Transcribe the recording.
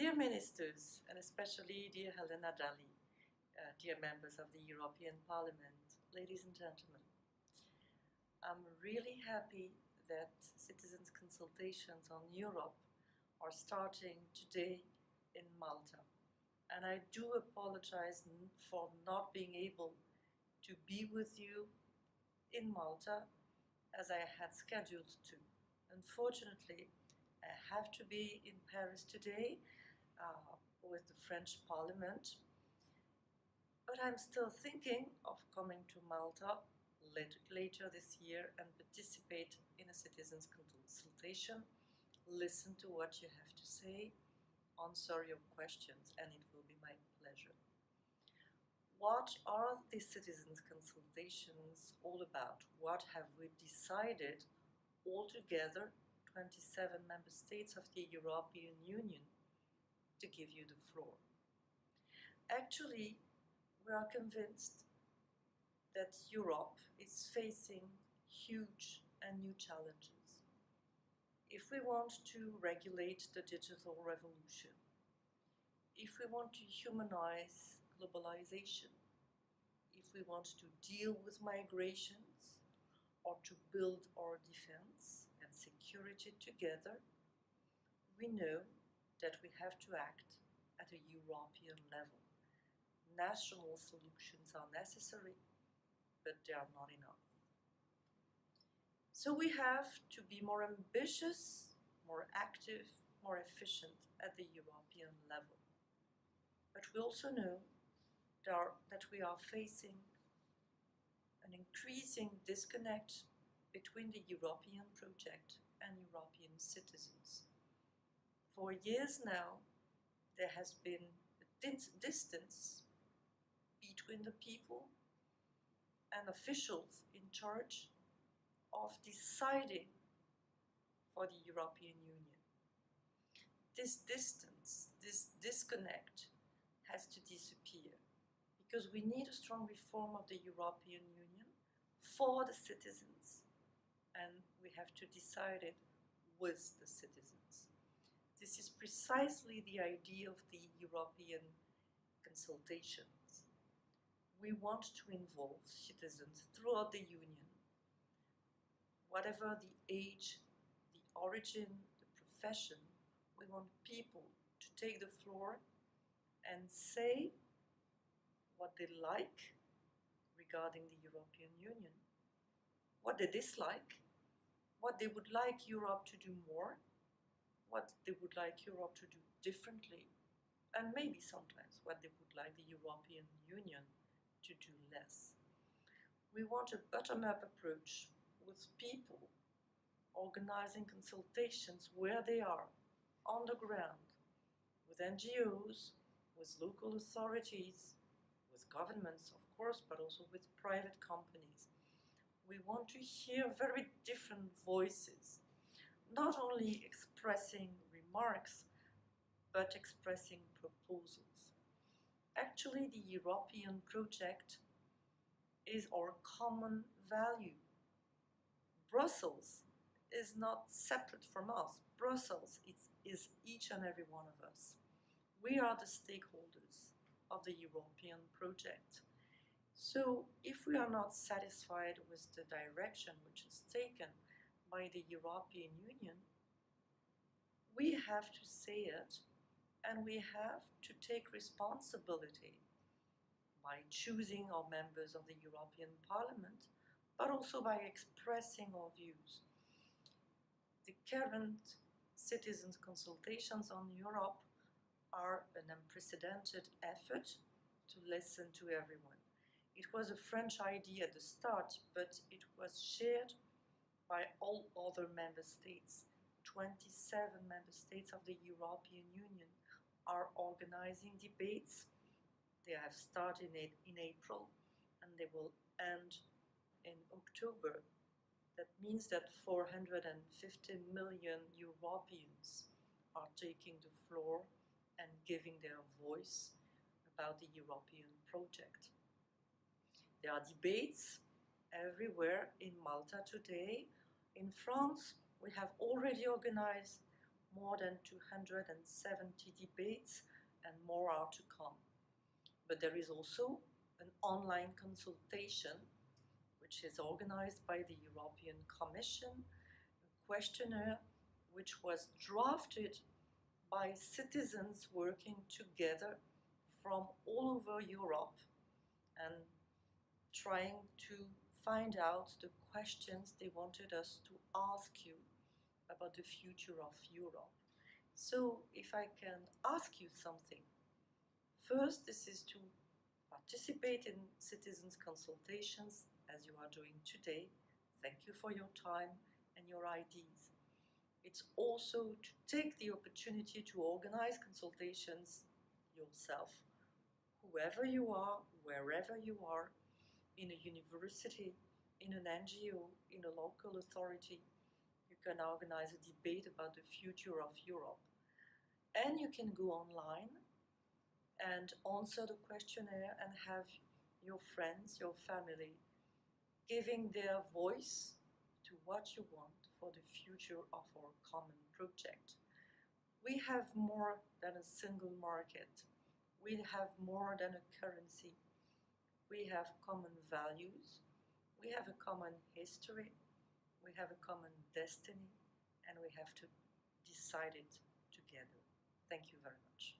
Dear ministers, and especially dear Helena Dalli, dear members of the European Parliament, ladies and gentlemen, I'm really happy that citizens' consultations on Europe are starting today in Malta. And I do apologize for not being able to be with you in Malta as I had scheduled to. Unfortunately, I have to be in Paris today with the French Parliament, but I'm still thinking of coming to Malta later this year and participate in a citizens' consultation, listen to what you have to say, answer your questions, and it will be my pleasure. What are these citizens' consultations all about? What have we decided altogether, 27 member states of the European Union, to give you the floor? Actually, we are convinced that Europe is facing huge and new challenges. If we want to regulate the digital revolution, if we want to humanize globalization, if we want to deal with migrations or to build our defense and security together, we know that we have to act at a European level. National solutions are necessary, but they are not enough. So we have to be more ambitious, more active, more efficient at the European level. But we also know that we are facing an increasing disconnect between the European project and European citizens. For years now, there has been a distance between the people and officials in charge of deciding for the European Union. This distance, this disconnect has to disappear because we need a strong reform of the European Union for the citizens, and we have to decide it with the citizens. This is precisely the idea of the European consultations. We want to involve citizens throughout the Union, whatever the age, the origin, the profession. We want people to take the floor and say what they like regarding the European Union, what they dislike, what they would like Europe to do more, what they would like Europe to do differently, and maybe sometimes what they would like the European Union to do less. We want a bottom-up approach with people organizing consultations where they are, on the ground, with NGOs, with local authorities, with governments, of course, but also with private companies. We want to hear very different voices, not only expressing remarks, but expressing proposals. Actually, the European project is our common value. Brussels is not separate from us. Brussels is each and every one of us. We are the stakeholders of the European project. So if we are not satisfied with the direction which is taken by the European Union, we have to say it, and we have to take responsibility by choosing our members of the European Parliament, but also by expressing our views. The current citizens' consultations on Europe are an unprecedented effort to listen to everyone. It was a French idea at the start, but it was shared by all other member states. 27 member states of the European Union are organizing debates. They have started in April and they will end in October. That means that 450 million Europeans are taking the floor and giving their voice about the European project. There are debates everywhere in Malta today. In France, we have already organized more than 270 debates, and more are to come. But there is also an online consultation which is organized by the European Commission, a questionnaire which was drafted by citizens working together from all over Europe and trying to find out the questions they wanted us to ask you about the future of Europe. So if I can ask you something, first, this is to participate in citizens' consultations as you are doing today. Thank you for your time and your ideas. It's also to take the opportunity to organize consultations yourself, whoever you are, wherever you are, in a university, in an NGO, in a local authority. You can organize a debate about the future of Europe. And you can go online and answer the questionnaire and have your friends, your family, giving their voice to what you want for the future of our common project. We have more than a single market. We have more than a currency. We have common values. We have a common history. We have a common destiny, and we have to decide it together. Thank you very much.